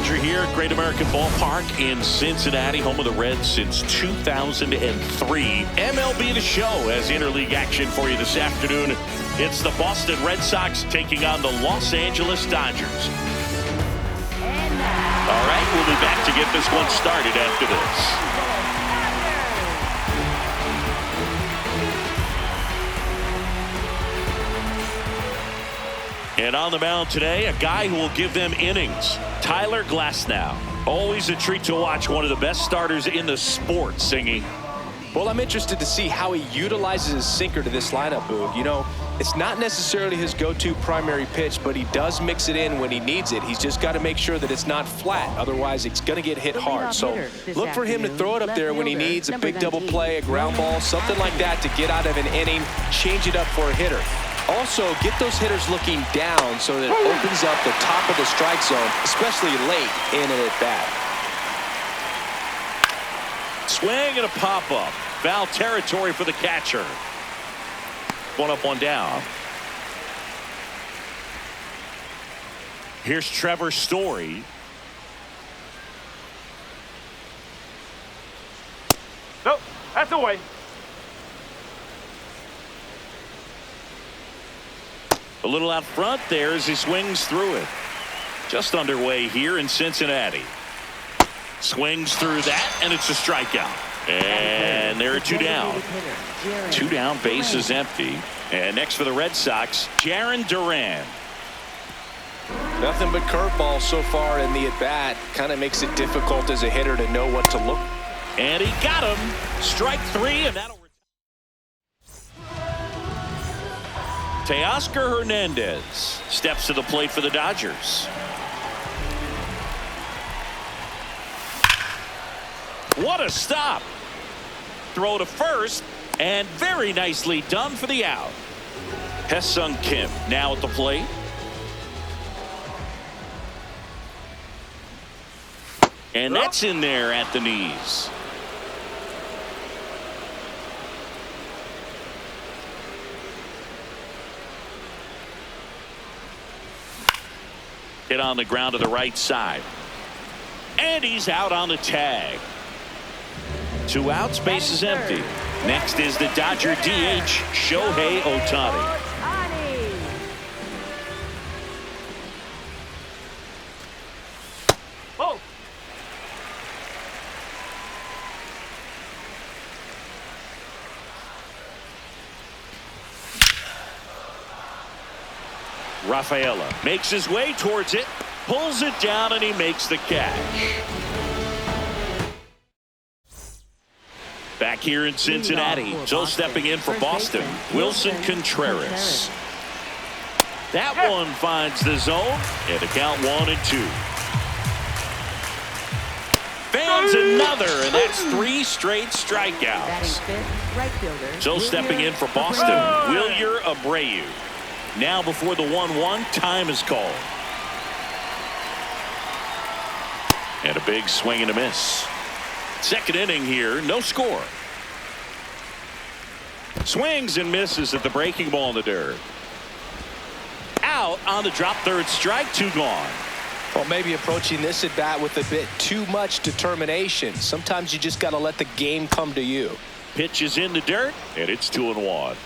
Dodger here at Great American Ballpark in Cincinnati, home of the Reds since 2003. MLB The Show has interleague action for you this afternoon. It's the Boston Red Sox taking on the Los Angeles Dodgers. All right, we'll be back to get this one started after this. And on the mound today, a guy who will give them innings, Tyler Glasnow. Always a treat to watch, one of the best starters in the sport, Singy. Well, I'm interested to see how he utilizes his sinker to this lineup, Boog. You know, it's not necessarily his go-to primary pitch, but he does mix it in when he needs it. He's just got to make sure that it's not flat. Otherwise, it's going to get hit hard. So look for him to throw it up there when he needs a big double play, a ground ball, something like that to get out of an inning, change it up for a hitter. Also, get those hitters looking down so that it opens up the top of the strike zone, especially late in an at-bat. Swing and a pop-up. Foul territory for the catcher. One up, one down. Here's Trevor Story. Nope, that's away. A little out front there as he swings through it. Just underway here in Cincinnati. Swings through that, and it's a strikeout. And there are two down. Two down, base is empty. And next for the Red Sox, Jarren Duran. Nothing but curveball so far in the at-bat. Kind of makes it difficult as a hitter to know what to look. And he got him. Strike three, and that'll Teoscar Hernandez steps to the plate for the Dodgers. What a stop. Throw to first, and very nicely done for the out. Ha-Seong Kim now at the plate. And that's in there at the knees. Hit on the ground to the right side. And he's out on the tag. Two outs, base is empty. Next is the Dodger DH, Shohei Ohtani. Oh. Rafaela makes his way towards it, pulls it down, and he makes the catch. Back here in Cincinnati, so stepping in for Boston, Wilson Contreras. That one finds the zone, and a count 1-2. Fans another, and that's 3 straight strikeouts. So stepping in for Boston, Wilyer Abreu. Now before the 1-1, time is called. And a big swing and a miss. Second inning here, no score. Swings and misses at the breaking ball in the dirt. Out on the drop, third strike, 2 gone. Well, maybe approaching this at bat with a bit too much determination. Sometimes you just got to let the game come to you. Pitch is in the dirt, and it's 2-1.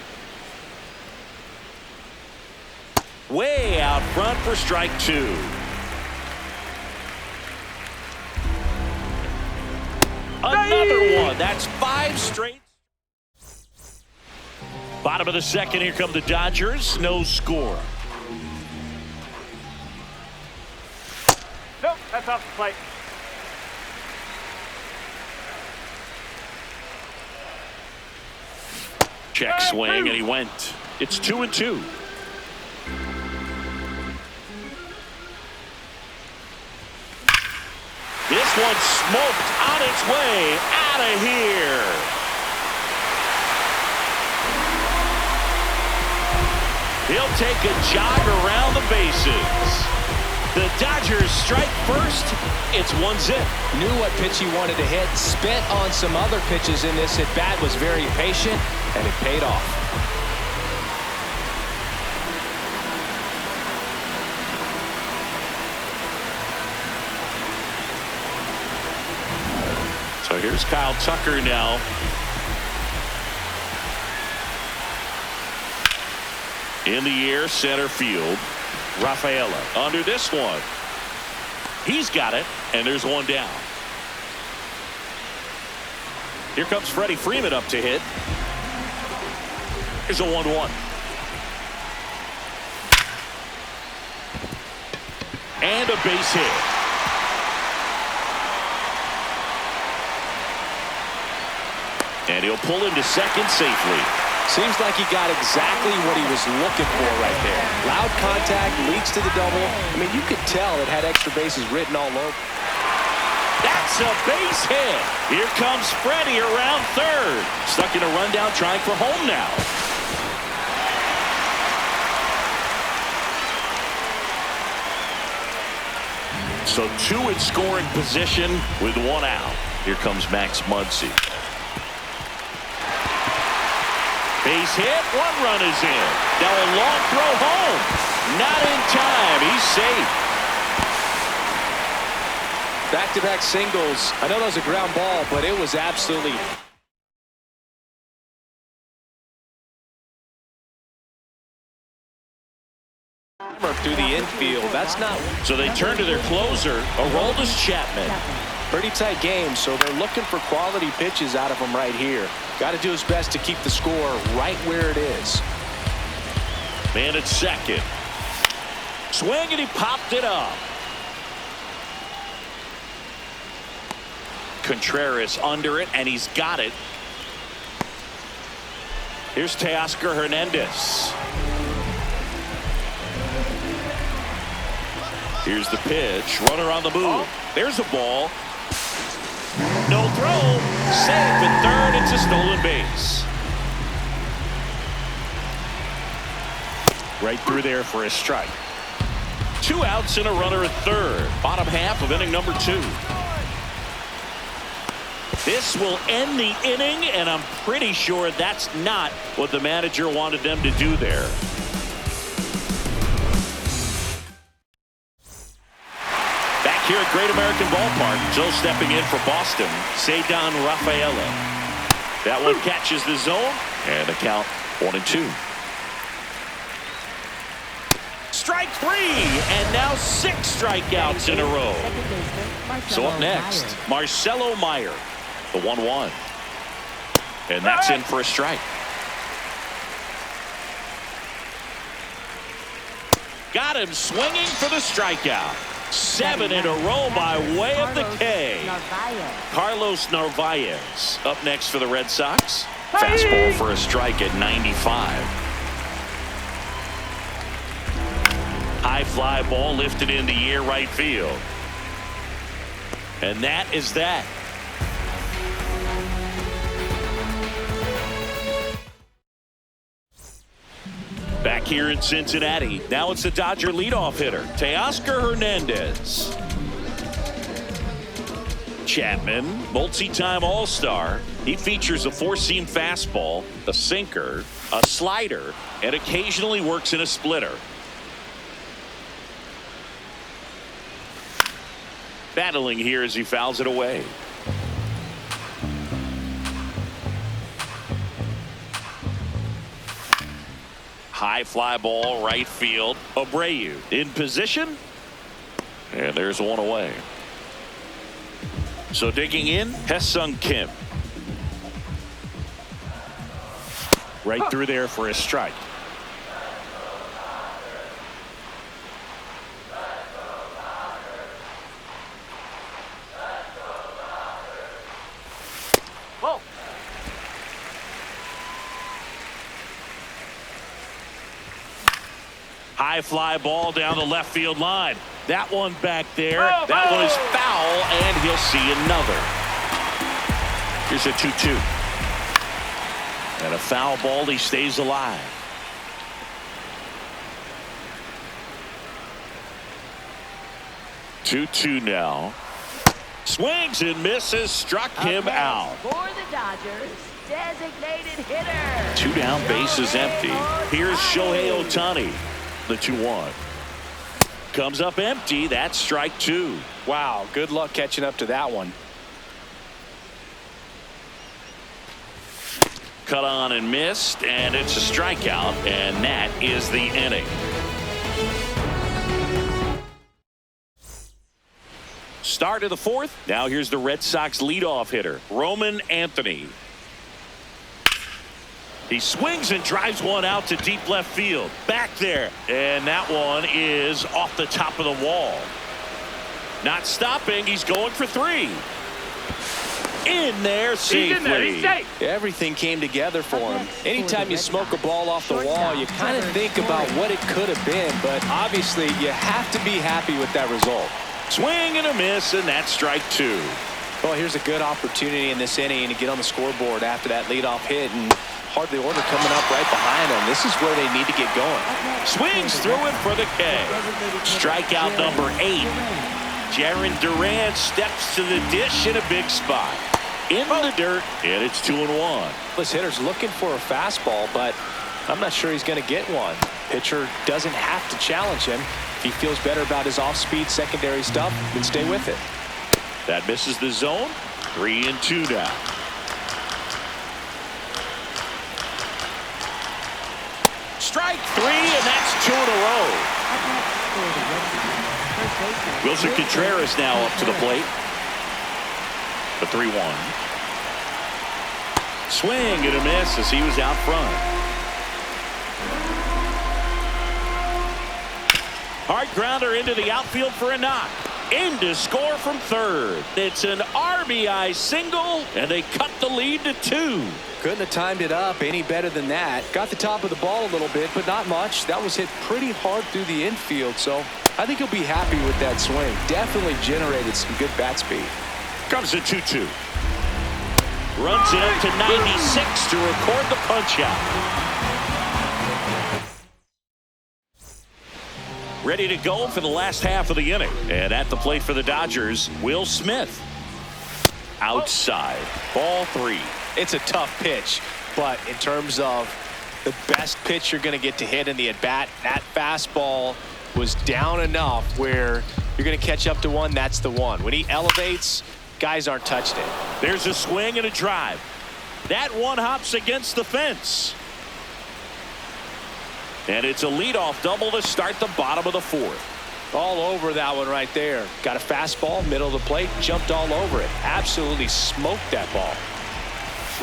Way out front for strike 2. Another one. That's 5 straight. Bottom of the second, here come the Dodgers. No score. Nope, that's off the plate. Check swing, and he went. It's 2-2. This one smoked on its way out of here. He'll take a jog around the bases. The Dodgers strike first. It's 1-0. Knew what pitch he wanted to hit. Spent on some other pitches in this at bat. Was very patient, and it paid off. So here's Kyle Tucker now. In the air, center field. Rafaela under this one. He's got it, and there's one down. Here comes Freddie Freeman up to hit. Here's a 1-1. And a base hit. And he'll pull him to second safely. Seems like he got exactly what he was looking for right there. Loud contact leads to the double. I mean, you could tell it had extra bases written all over. That's a base hit. Here comes Freddie around third. Stuck in a rundown trying for home now. So two in scoring position with one out. Here comes Max Muncy. Base hit, one run is in. Now a long throw home. Not in time. He's safe. Back-to-back singles. I know that was a ground ball, but it was absolutely... through the infield. That's not... So they turn to their closer, Aroldis Chapman. Pretty tight game, so they're looking for quality pitches out of him right here. Got to do his best to keep the score right where it is. Man at second. Swing, and he popped it up. Contreras under it, and he's got it. Here's Teoscar Hernandez. Here's the pitch. Runner on the move. There's a ball. No throw. Safe at third. It's a stolen base. Right through there for a strike. 2 outs and a runner at third. Bottom half of inning number 2. This will end the inning, and I'm pretty sure that's not what the manager wanted them to do there. Back here at Great American Ballpark, Joe stepping in for Boston, Ceddanne Rafaela. That one catches the zone, and the count 1-2. Strike 3, and now 6 strikeouts in a row. So up next, Marcelo Meyer, the 1-1. And that's in for a strike. Got him swinging for the strikeout. 7 in a row by way of the K. Carlos Narvaez up next for the Red Sox. Fastball for a strike at 95. High fly ball lifted in the air right field. And that is that. Back here in Cincinnati, now it's the Dodger leadoff hitter, Teoscar Hernandez. Chapman, multi-time All-Star. He features a 4-seam fastball, a sinker, a slider, and occasionally works in a splitter. Battling here as he fouls it away. High fly ball right field. Abreu in position. And there's one away. So digging in, Hye-Sung Kim. Right through there for a strike. High fly ball down the left field line. That one back there. That one is foul, and he'll see another. Here's a 2-2. And a foul ball. He stays alive. Two now. Swings and misses. Struck him out. For the Dodgers, designated hitter. 2 down, bases empty. Here's Shohei Ohtani. The 2-1 comes up empty. That's strike 2. Wow, good luck catching up to that one. cut on and missed, and it's a strikeout, and that is the inning. Start of the fourth. Now here's the Red Sox leadoff hitter, Roman Anthony. He swings and drives one out to deep left field. Back there. And that one is off the top of the wall. Not stopping. He's going for three. In there safely. He's in there. He's safe. Everything came together for him. Anytime you smoke a ball off the wall, you kind of think about what it could have been. But obviously, you have to be happy with that result. Swing and a miss, and that's strike two. Well, here's a good opportunity in this inning to get on the scoreboard after that leadoff hit, and hardly order coming up right behind them. This is where they need to get going. Swings through it for the K. Strikeout number 8. Jaron Durant steps to the dish in a big spot. In the dirt, and it's 2-1. This hitter's looking for a fastball, but I'm not sure he's going to get one. Pitcher doesn't have to challenge him. If he feels better about his off-speed secondary stuff, then stay with it. That misses the zone. 3-2 now. Strike 3, and that's 2 in a row. Wilson Contreras now up to the plate. The 3-1. Swing and a miss as he was out front. Hard grounder into the outfield for a knock. In to score from third. It's an RBI single, and they cut the lead to 2. Couldn't have timed it up any better than that. Got the top of the ball a little bit, but not much. That was hit pretty hard through the infield, so I think he'll be happy with that swing. Definitely generated some good bat speed. Comes a 2-2. Runs it up to 96 to record the punch out. Ready to go for the last half of the inning. And at the plate for the Dodgers, Will Smith. Outside. Ball 3. It's a tough pitch, but in terms of the best pitch you're going to get to hit in the at-bat, that fastball was down enough where you're going to catch up to one. That's the one. When he elevates, guys aren't touching it. There's a swing and a drive. That one hops against the fence. And it's a leadoff double to start the bottom of the fourth. All over that one right there. Got a fastball, middle of the plate, jumped all over it. Absolutely smoked that ball.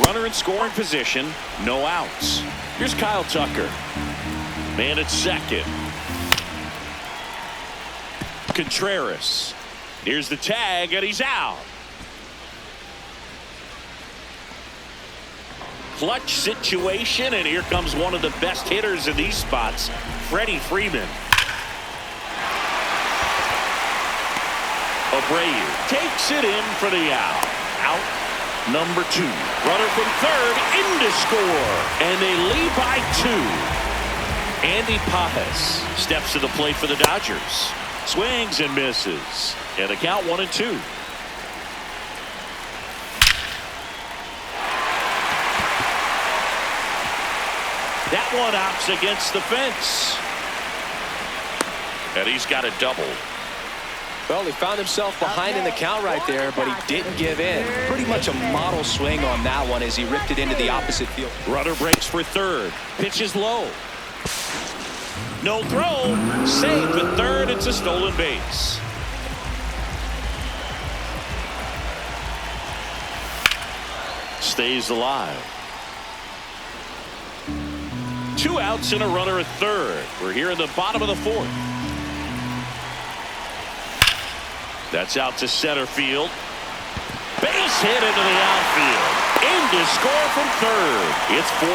Runner in scoring position, no outs. Here's Kyle Tucker. Man at second. Contreras. Here's the tag, and he's out. Clutch situation, and here comes one of the best hitters in these spots, Freddie Freeman. Abreu takes it in for the out. Out number 2. Runner from third in to score, and they lead by 2. Andy Pajas steps to the plate for the Dodgers. Swings and misses, and the count 1-2. That one hops against the fence. And he's got a double. Well, he found himself behind in the count right there, but he didn't give in. Pretty much a model swing on that one as he ripped it into the opposite field. Runner breaks for third. Pitch is low. No throw. Saved at third. It's a stolen base. Stays alive. 2 outs and a runner at third. We're here in the bottom of the fourth. That's out to center field. Base hit into the outfield. In to score from third. It's 4-1.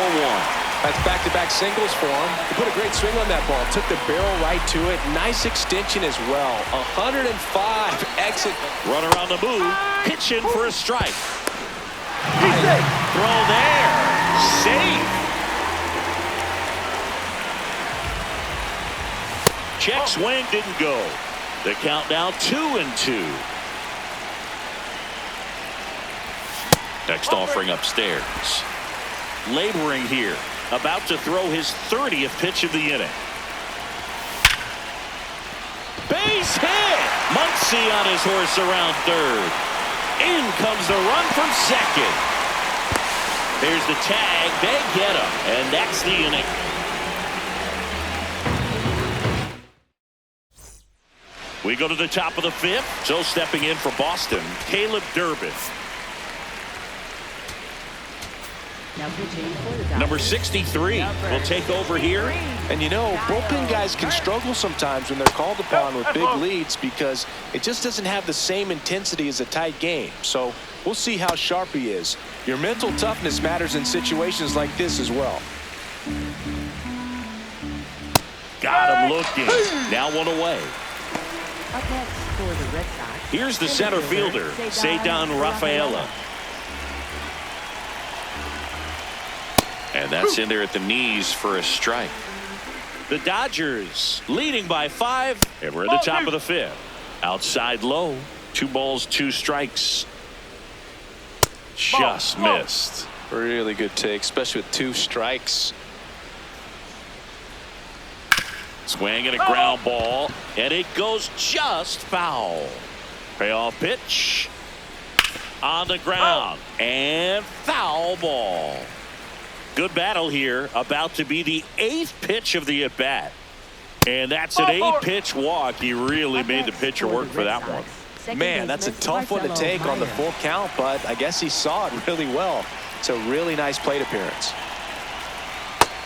That's back-to-back singles for him. He put a great swing on that ball. Took the barrel right to it. Nice extension as well. 105 exit. Runner on the move. Pitching for a strike. Throw there. Safe. Check swing didn't go. The count now 2-2. Next offering upstairs. Laboring here. About to throw his 30th pitch of the inning. Base hit. Muncy on his horse around third. In comes the run from second. Here's the tag. They get him. And that's the inning. We go to the top of the fifth. So stepping in for Boston, Caleb Durbin. Number 63 will take over here. And you know, bullpen guys can struggle sometimes when they're called upon with big leads because it just doesn't have the same intensity as a tight game. So we'll see how sharp he is. Your mental toughness matters in situations like this as well. Got him looking. Now one away. Up next for the Red Sox. Here's the center fielder, Cedar Rafaela. And that's in there at the knees for a strike. The Dodgers leading by 5. And we're at the top of the fifth. Outside low. 2 balls, 2 strikes. Just missed. Really good take, especially with 2 strikes. Swing and a ground ball. And it goes just foul. Payoff pitch. On the ground. And foul ball. Good battle here. About to be the 8th pitch of the at-bat. And that's an 8-pitch walk. He really made the pitcher work for that one. Man, that's a tough one to take on the full count, but I guess he saw it really well. It's a really nice plate appearance.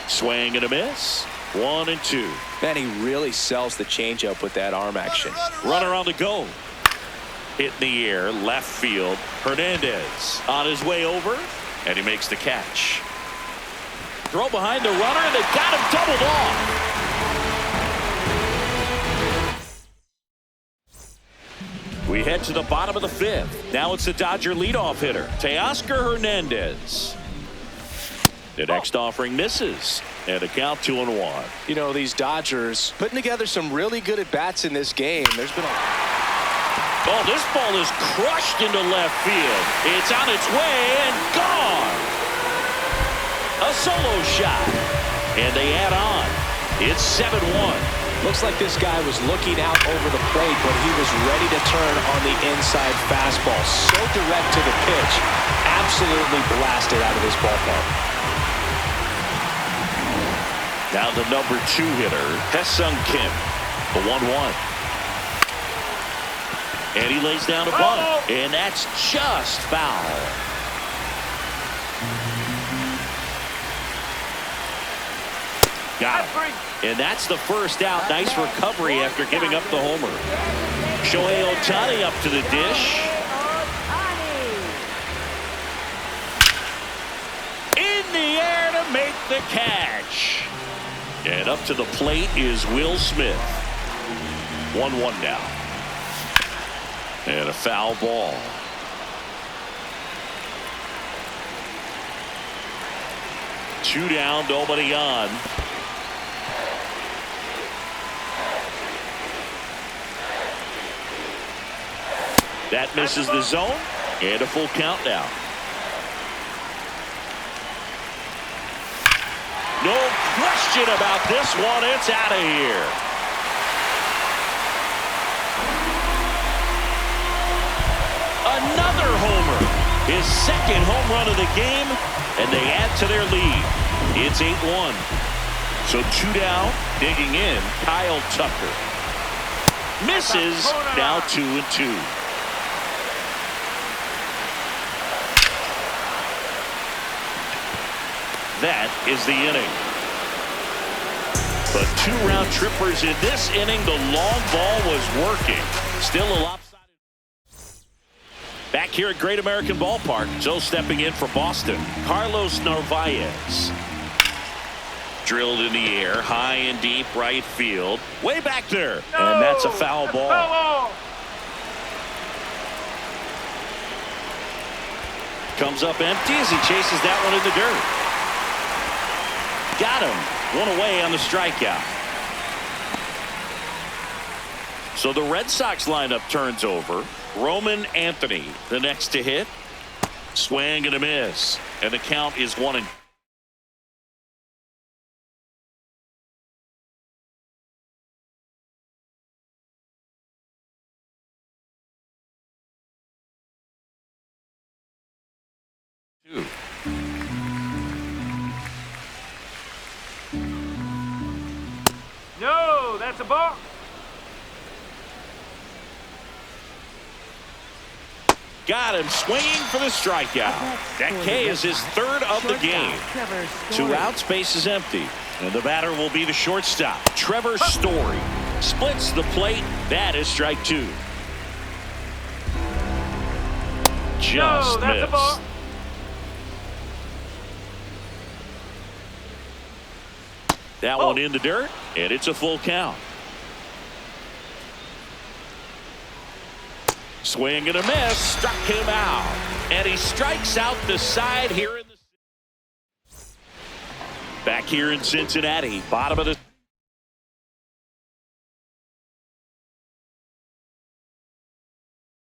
Swing and a miss. 1 and 2. Man, he really sells the changeup with that arm action. Runner on the go. Hit in the air, left field. Hernandez on his way over, and he makes the catch. Throw behind the runner, and they got him doubled off. We head to the bottom of the fifth. Now it's the Dodger leadoff hitter, Teoscar Hernandez. The next offering misses, and a count 2-1. You know, these Dodgers putting together some really good at-bats in this game. There's been a... Oh, this ball is crushed into left field. It's on its way and gone. A solo shot, and they add on. It's 7-1. Looks like this guy was looking out over the plate, but he was ready to turn on the inside fastball. So direct to the pitch. Absolutely blasted out of this ballpark. Now the number 2 hitter, Hae-Sung Kim, the 1-1. And he lays down a bunt, and that's just foul. Got him. And that's the first out. Nice recovery after giving up the homer. Shohei Ohtani up to the dish. In the air to make the catch. And up to the plate is Will Smith. 1-1 now. And a foul ball. Two down, nobody on. That misses the zone, and a full count now. No question about this one. It's out of here. Another homer. His second home run of the game, and they add to their lead. It's 8-1. So 2 down, digging in, Kyle Tucker. Misses, now 2-2. That is the inning. But 2 round trippers in this inning. The long ball was working. Still a lopsided. Back here at Great American Ballpark, Joe stepping in for Boston. Carlos Narvaez. Drilled in the air, high and deep right field. Way back there. And that's a foul ball. Comes up empty as he chases that one in the dirt. Got him. 1 away on the strikeout. So the Red Sox lineup turns over. Roman Anthony, the next to hit. Swing and a miss. And the count is 1-2. That's a ball. Got him swinging for the strikeout. That K is his third of the game. 2 outs, base is empty. And the batter will be the shortstop, Trevor Story. Splits the plate. That is strike 2. Just That's a ball. missed. That one in the dirt, and it's a full count. Swing and a miss, struck him out. And he strikes out the side here in the... Back here in Cincinnati, bottom of the...